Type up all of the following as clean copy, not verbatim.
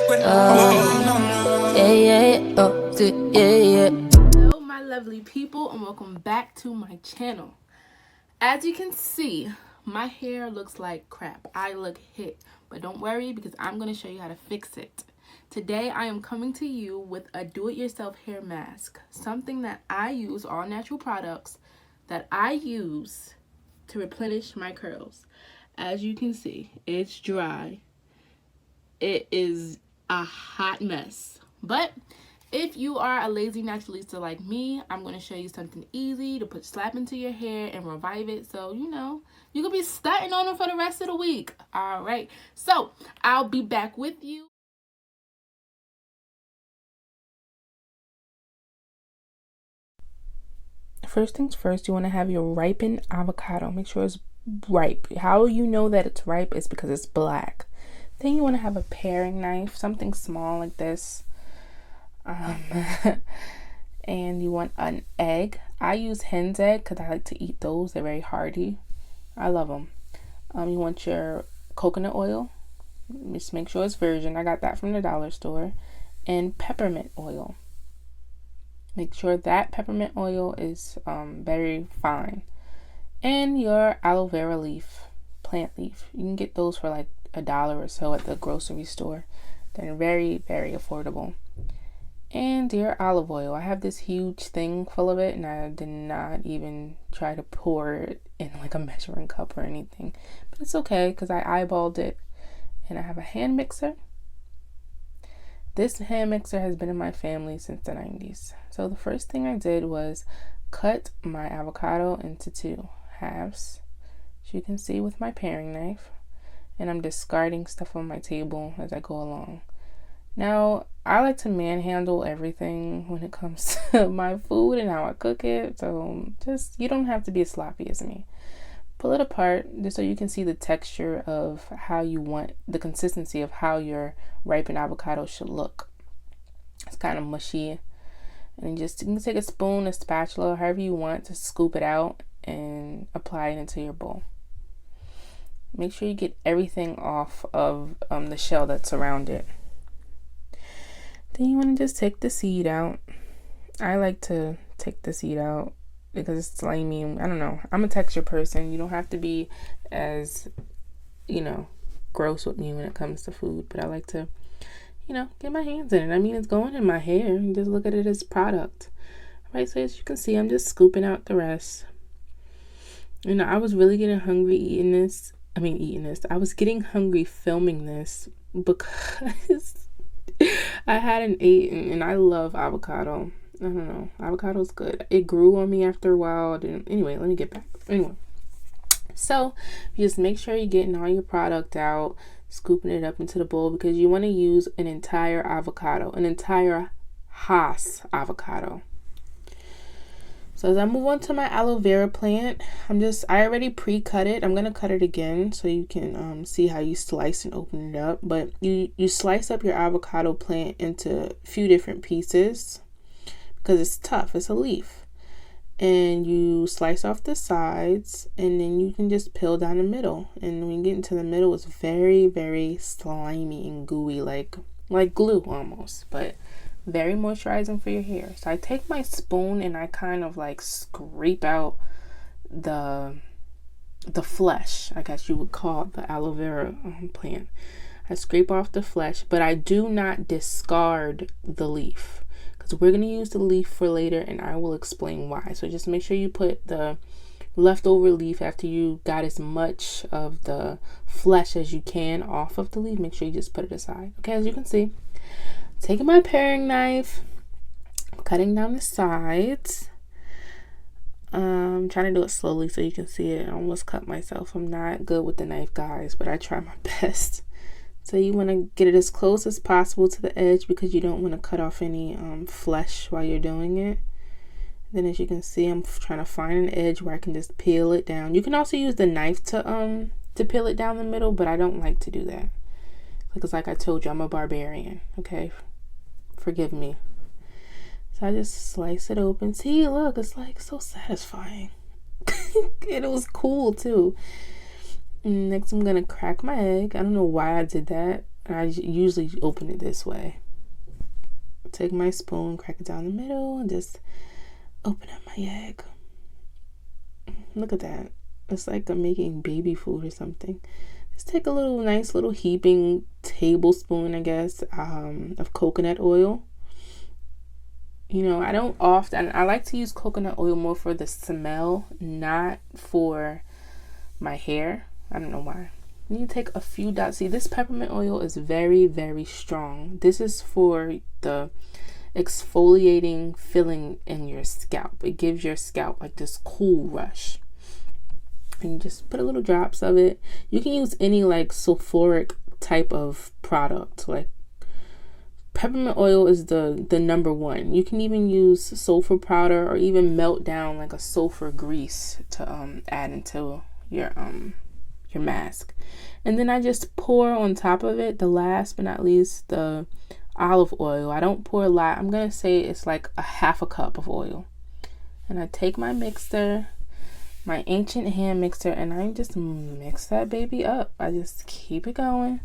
Hello my lovely people and welcome back to my channel. As you can see, my hair looks like crap. I look hit, but don't worry because I'm going to show you how to fix it. Today I am coming to you with a do-it-yourself hair mask, something that I use, all natural products that I use to replenish my curls. As you can see, it's dry. It is a hot mess, but if you are a lazy naturalista like me, I'm going to show you something easy to slap into your hair and revive it, so you know you can be stunting on them for the rest of the week. All right, so I'll be back with you. First things first, you want to have your ripened avocado. Make sure it's ripe. How you know that it's ripe is because it's black. Then you want to have a paring knife, something small like this. And you want an egg. I use hen's egg because I like to eat those. They're very hearty. I love them. You want your coconut oil. Just make sure it's virgin. I got that from the dollar store. And peppermint oil. Make sure that peppermint oil is very fine. And your aloe vera leaf, plant leaf. You can get those for like $1 or so at the grocery store. They're very, very affordable. And your olive oil. I have this huge thing full of it and I did not even try to pour it in like a measuring cup or anything. But it's okay because I eyeballed it. And I have a hand mixer. This hand mixer has been in my family since the 90s. So the first thing I did was cut my avocado into 2 halves. As you can see with my paring knife. And I'm discarding stuff on my table as I go along. Now, I like to manhandle everything when it comes to my food and how I cook it. So just, you don't have to be as sloppy as me. Pull it apart just so you can see the texture of how you want, the consistency of how your ripened avocado should look. It's kind of mushy. And you can take a spoon, a spatula, however you want to scoop it out and apply it into your bowl. Make sure you get everything off of the shell that's around it. Then you want to just take the seed out. I like to take the seed out because it's slimy. I don't know. I'm a texture person. You don't have to be as, gross with me when it comes to food. But I like to, get my hands in it. I mean, it's going in my hair. You just look at it as product. All right, so as you can see, I'm just scooping out the rest. I was really getting hungry eating this. I was getting hungry filming this because I hadn't eaten, and I love avocado. I don't know. Avocado's good. It grew on me after a while. Anyway, let me get back. Anyway, so you just make sure you're getting all your product out, scooping it up into the bowl because you want to use an entire avocado, an entire Hass avocado. So as I move on to my aloe vera plant, I already pre-cut it. I'm going to cut it again so you can see how you slice and open it up. But you slice up your avocado plant into a few different pieces because it's tough. It's a leaf. And you slice off the sides and then you can just peel down the middle. And when you get into the middle, it's very, very slimy and gooey, like glue almost. But very moisturizing for your hair. So I take my spoon and I kind of like scrape out the flesh, I guess you would call it, the aloe vera plant. I scrape off the flesh, but I do not discard the leaf because we're going to use the leaf for later and I will explain why. So just make sure you put the leftover leaf after you got as much of the flesh as you can off of the leaf. Make sure you just put it aside. Okay, as you can see, taking my paring knife, cutting down the sides. I'm trying to do it slowly so you can see it. I almost cut myself. I'm not good with the knife, guys, but I try my best. So you want to get it as close as possible to the edge because you don't want to cut off any flesh while you're doing it. Then as you can see, I'm trying to find an edge where I can just peel it down. You can also use the knife to peel it down the middle, but I don't like to do that. Because like I told you, I'm a barbarian, okay? Forgive me. So I just slice it open. See, look, it's like so satisfying. And it was cool too. Next, I'm gonna crack my egg. I don't know why I did that. And I usually open it this way. Take my spoon, crack it down the middle, and just open up my egg. Look at that. It's like I'm making baby food or something. Just take a little nice little heaping tablespoon, I guess, of coconut oil. You know, I don't often, I like to use coconut oil more for the smell, not for my hair. I don't know why. You need to take a few dots. See, this peppermint oil is very, very strong. This is for the exfoliating feeling in your scalp. It gives your scalp like this cool rush. And you just put a little drops of it. You can use any like sulfuric type of product. Like peppermint oil is the number one. You can even use sulfur powder or even melt down like a sulfur grease to add into your mask. And then I just pour on top of it, the last but not least, the olive oil. I don't pour a lot. I'm gonna say it's like a half a cup of oil. And I take my mixer, my ancient hand mixer, and I just mix that baby up. I just keep it going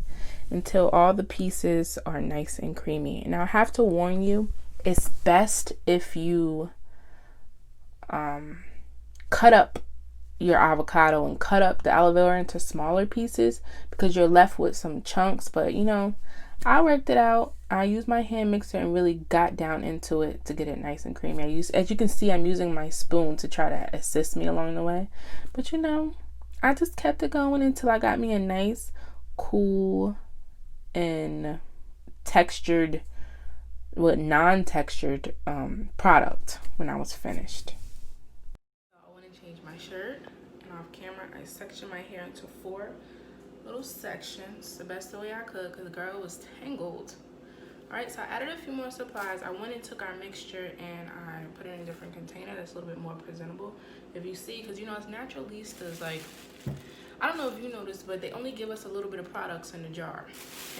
until all the pieces are nice and creamy. Now I have to warn you, it's best if you cut up your avocado and cut up the aloe vera into smaller pieces, because you're left with some chunks. But you know, I worked it out. I used my hand mixer and really got down into it to get it nice and creamy. As you can see, I'm using my spoon to try to assist me along the way. But you know, I just kept it going until I got me a nice, cool, and textured, non-textured product when I was finished. I want to change my shirt, and off camera I sectioned my hair into 4 little sections the best way I could, because the girl was tangled. Alright, so I added a few more supplies. I went and took our mixture and I put it in a different container that's a little bit more presentable. If you see, because you know, it's naturalistas, like, I don't know if you noticed, but they only give us a little bit of products in the jar.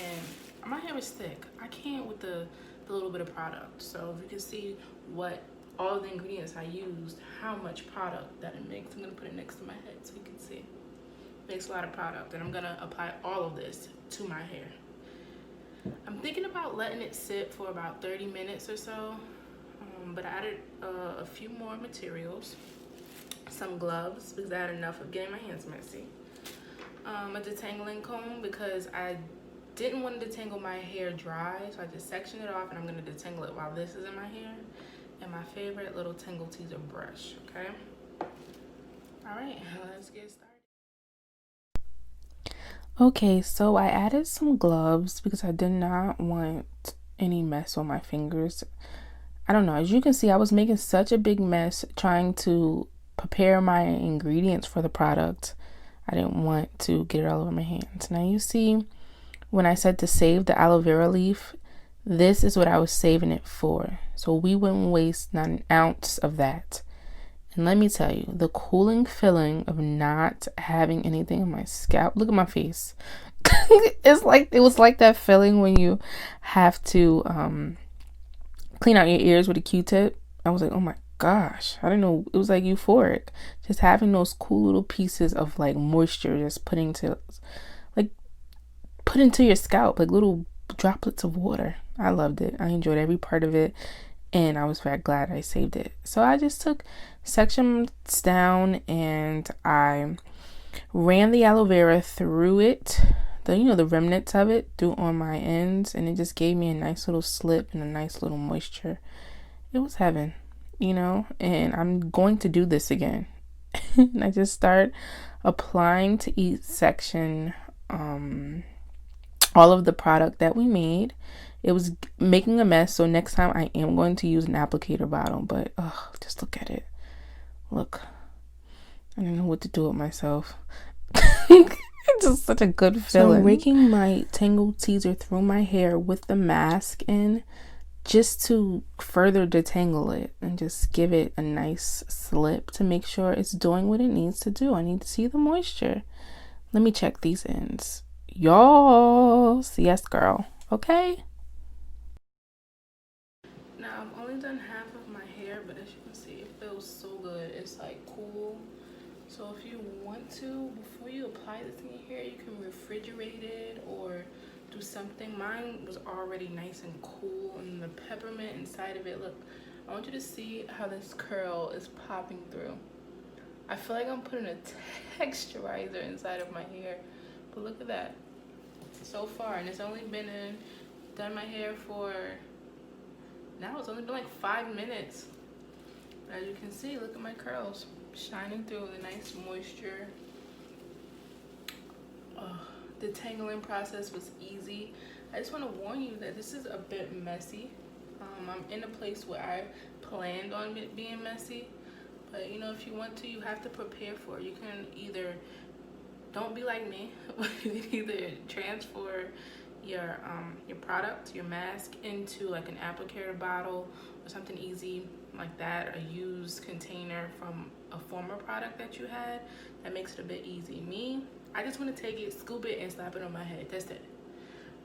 And my hair is thick. I can't with the little bit of product. So if you can see what all the ingredients I used, how much product that it makes. I'm gonna put it next to my head so you can see. It makes a lot of product, and I'm gonna apply all of this to my hair. I'm thinking about letting it sit for about 30 minutes or so, but I added a few more materials, some gloves because I had enough of getting my hands messy, a detangling comb because I didn't want to detangle my hair dry, so I just sectioned it off, and I'm going to detangle it while this is in my hair, and my favorite little Tangle teaser brush. Okay, all right, let's get started. Okay, so I added some gloves because I did not want any mess on my fingers. I don't know, as you can see, I was making such a big mess trying to prepare my ingredients for the product. I didn't want to get it all over my hands. Now you see, when I said to save the aloe vera leaf, this is what I was saving it for. So we wouldn't waste not an ounce of that. And let me tell you, the cooling feeling of not having anything on my scalp. Look at my face. It was like that feeling when you have to clean out your ears with a Q-tip. I was like, oh my gosh, I don't know. It was like euphoric. Just having those cool little pieces of like moisture just put into your scalp, like little droplets of water. I loved it. I enjoyed every part of it. And I was very glad I saved it. So I just took sections down and I ran the aloe vera through it, the remnants of it through on my ends, and it just gave me a nice little slip and a nice little moisture. It was heaven, and I'm going to do this again. And I just start applying to each section all of the product that we made. It was making a mess, so next time I am going to use an applicator bottle, but just look at it. Look, I don't know what to do with myself. It's just such a good feeling. So I'm raking my Tangle teaser through my hair with the mask in, just to further detangle it and just give it a nice slip to make sure it's doing what it needs to do. I need to see the moisture. Let me check these ends. Y'all, yes girl, okay? Now I've only done half of my hair, but as you can see, it feels so good. It's like cool. So if you want to, before you apply this in your hair, you can refrigerate it or do through something. Mine was already nice and cool, and the peppermint inside of it, look, I want you to see how this curl is popping through. I feel like I'm putting a texturizer inside of my hair, but look at that so far. And it's only been done my hair for, now it's only been like 5 minutes. As you can see, look at my curls shining through, the nice moisture. The tangling process was easy. I just want to warn you that this is a bit messy. I'm in a place where I planned on it being messy, but you know, if you want to, you have to prepare for it. You can either, don't be like me, you can either transfer your product, your mask, into like an applicator bottle or something easy like that, a used container from a former product that you had. That makes it a bit easy. Me, I just want to take it, scoop it, and slap it on my head. That's it.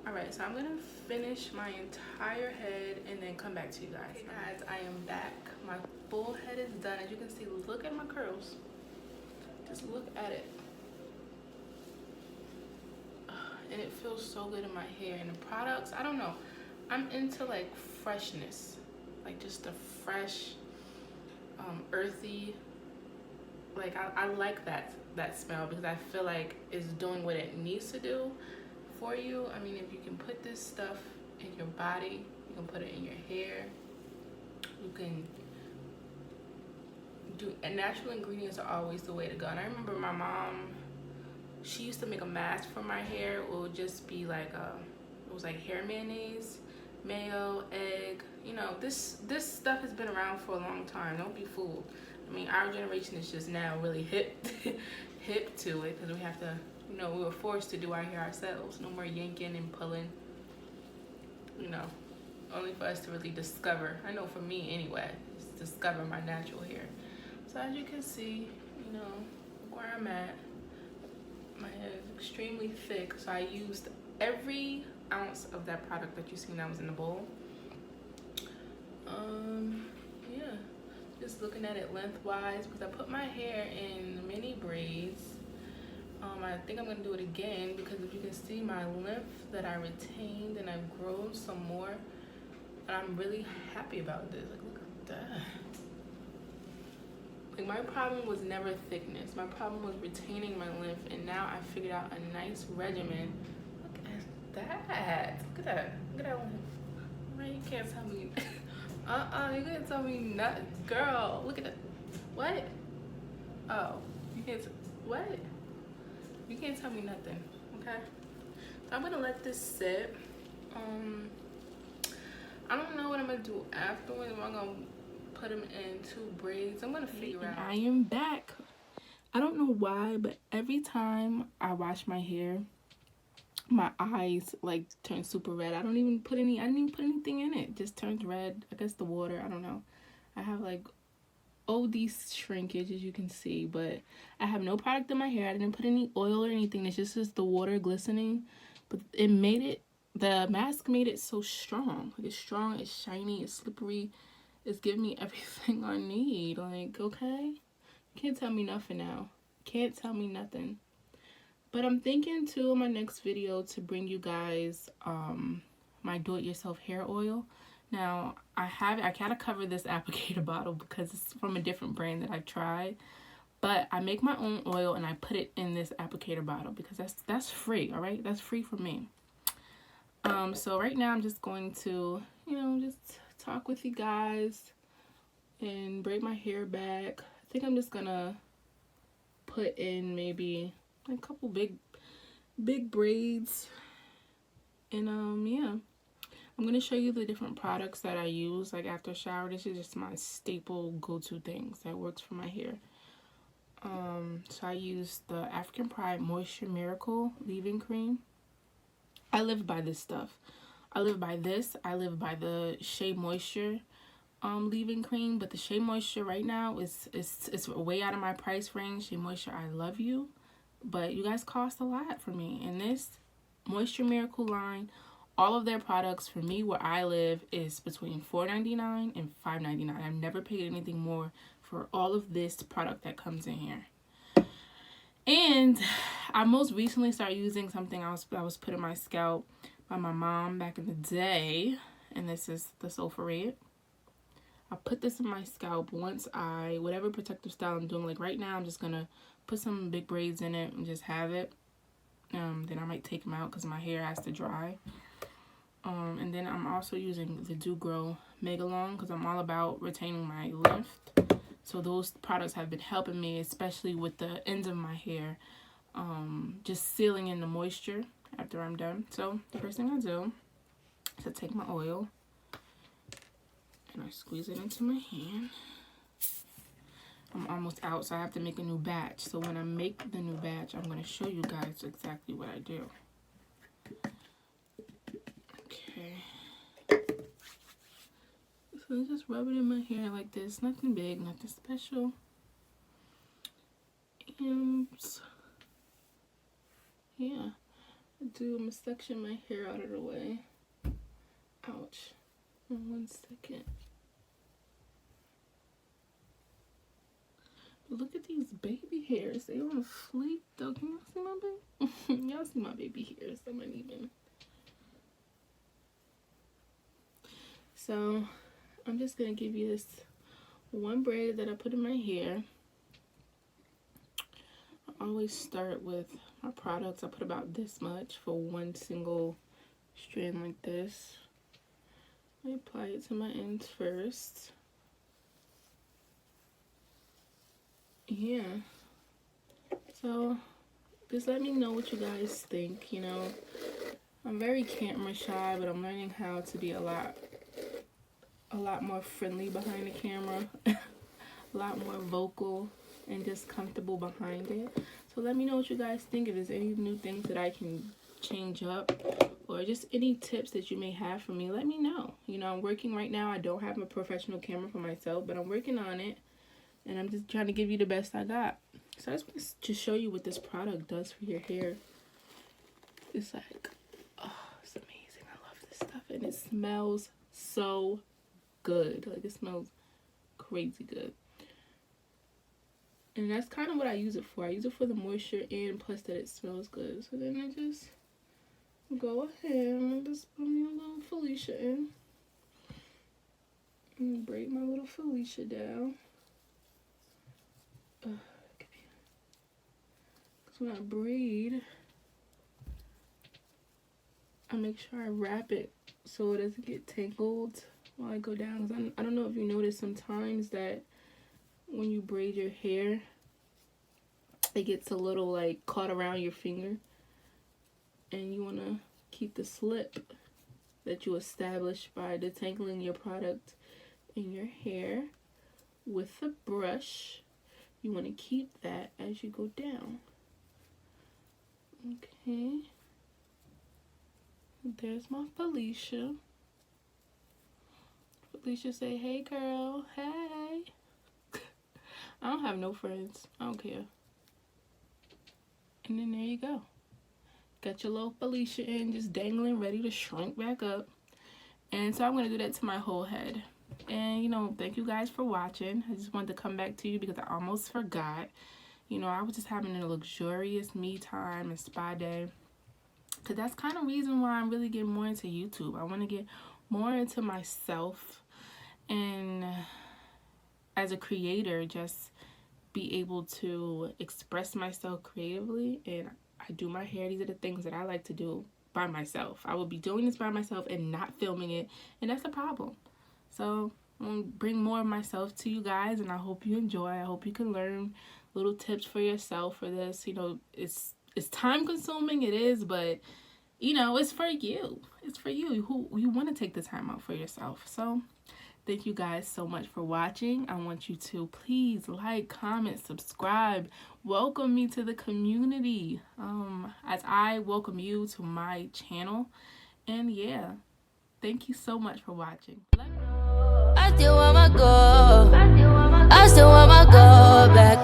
Alright, so I'm gonna finish my entire head and then come back to you guys. Okay guys, I am back. My full head is done. As you can see, look at my curls. Just look at it. And it feels so good in my hair. And the products, I don't know, I'm into like freshness, like just a fresh, earthy, like I like that smell, because I feel like it's doing what it needs to do for you. I mean, if you can put this stuff in your body, you can put it in your hair, you can do, and natural ingredients are always the way to go. And I remember my mom, she used to make a mask for my hair. It would just be like it was like hair mayonnaise, mayo, egg. You know, this stuff has been around for a long time. Don't be fooled. I mean, our generation is just now really hip to it, because we have to, you know, we were forced to do our hair ourselves. No more yanking and pulling, you know, only for us to really discover. I know for me anyway, just discover my natural hair. So as you can see, you know, where I'm at, my hair is extremely thick, so I used every ounce of that product that you see now was in the bowl. Yeah, just looking at it lengthwise, because I put my hair in mini braids. I think I'm gonna do it again, because if you can see my length that I retained, and I've grown some more, and I'm really happy about this. Like, look at that. Like, my problem was never thickness. My problem was retaining my length, and now I figured out a nice regimen. Look at that. Look at that. Look at that length. Right? You can't tell me. You can't tell me nothing. Girl, look at that. What? Oh, you can't. What? You can't tell me nothing. Okay? So I'm gonna let this sit. I don't know what I'm gonna do afterwards. I'm gonna put them in 2 braids. I'm gonna figure out. I am back. I don't know why, but every time I wash my hair, my eyes like turn super red. I didn't even put anything in it. It just turns red. I guess the water, I don't know. I have like OD shrinkage, as you can see, but I have no product in my hair. I didn't put any oil or anything. It's just the water glistening, but it made it, the mask made it so strong. Like, it's strong, it's shiny, it's slippery. It's giving me everything I need. Like, okay, you can't tell me nothing now. Can't tell me nothing. But I'm thinking too in my next video to bring you guys my do-it-yourself hair oil. Now I gotta cover this applicator bottle because it's from a different brand that I've tried. But I make my own oil and I put it in this applicator bottle because that's free. All right, that's free for me. So right now I'm just going to, you know, just talk with you guys and braid my hair back. I think I'm just gonna put in maybe a couple big braids, and yeah, I'm gonna show you the different products that I use like after a shower. This is just my staple go-to things that works for my hair. So I use the African Pride Moisture Miracle leave-in cream. I live by this stuff. I live by this. I live by the Shea Moisture leave-in cream, but the Shea Moisture right now is way out of my price range. Shea Moisture, I love you, but you guys cost a lot for me. And this Moisture Miracle line, all of their products for me where I live is between $4.99 and $5.99. I've never paid anything more for all of this product that comes in here. And I most recently started using something I was put in my scalp by my mom back in the day. And this is the Sulfur red. I put this in my scalp once whatever protective style I'm doing. Like right now, I'm just going to put some big braids in it and just have it. Then I might take them out because my hair has to dry. And then I'm also using the Do Grow Mega Long because I'm all about retaining my length. So those products have been helping me, especially with the ends of my hair, just sealing in the moisture after I'm done. So the first thing I do is I take my oil and I squeeze it into my hand. I'm almost out, so I have to make a new batch. So when I make the new batch, I'm going to show you guys exactly what I do. Okay. So I just rub it in my hair like this. Nothing big, nothing special. And yeah, I'm gonna section my hair out of the way. Ouch. In 1 second. Look at these baby hairs. They on fleek though. Can y'all see my baby? Y'all see my baby hairs. I'm not even. So I'm just gonna give you this one braid that I put in my hair. I always start with my products. I put about this much for one single strand like this. I apply it to my ends first. Yeah, so just let me know what you guys think. You know, I'm very camera shy, but I'm learning how to be a lot more friendly behind the camera, a lot more vocal and just comfortable behind it. So let me know what you guys think. If there's any new things that I can change up, or just any tips that you may have for me, let me know. You know, I'm working right now. I don't have a professional camera for myself, but I'm working on it. And I'm just trying to give you the best I got. So I just want to show you what this product does for your hair. It's like, oh, it's amazing. I love this stuff. And it smells so good. Like, it smells crazy good. And that's kind of what I use it for. I use it for the moisture and plus that it smells good. So then I just go ahead and just put me a little Felicia in. And braid my little Felicia down. Because when I braid, I make sure I wrap it so it doesn't get tangled while I go down. Because I don't know if you notice sometimes that when you braid your hair, it gets a little like caught around your finger. And you want to keep the slip that you establish by detangling your product in your hair with a brush. You want to keep that as you go down. Okay. There's my Felicia. Felicia say, hey girl, hey. I don't have no friends. I don't care. And then there you go. Got your little Felicia in, just dangling, ready to shrink back up. And so I'm going to do that to my whole head. And, you know, thank you guys for watching. I just wanted to come back to you because I almost forgot. You know, I was just having a luxurious me time and spa day. Because that's kind of reason why I'm really getting more into YouTube. I want to get more into myself. And as a creator, just be able to express myself creatively. And I do my hair. These are the things that I like to do by myself. I will be doing this by myself and not filming it. And that's the problem. So I'm going to bring more of myself to you guys, and I hope you enjoy. I hope you can learn little tips for yourself for this. You know, it's time consuming, it is, but you know, it's for you. It's for you who you want to take the time out for yourself. So thank you guys so much for watching. I want you to please like, comment, subscribe, welcome me to the community as I welcome you to my channel. And yeah, thank you so much for watching. I still want my go back.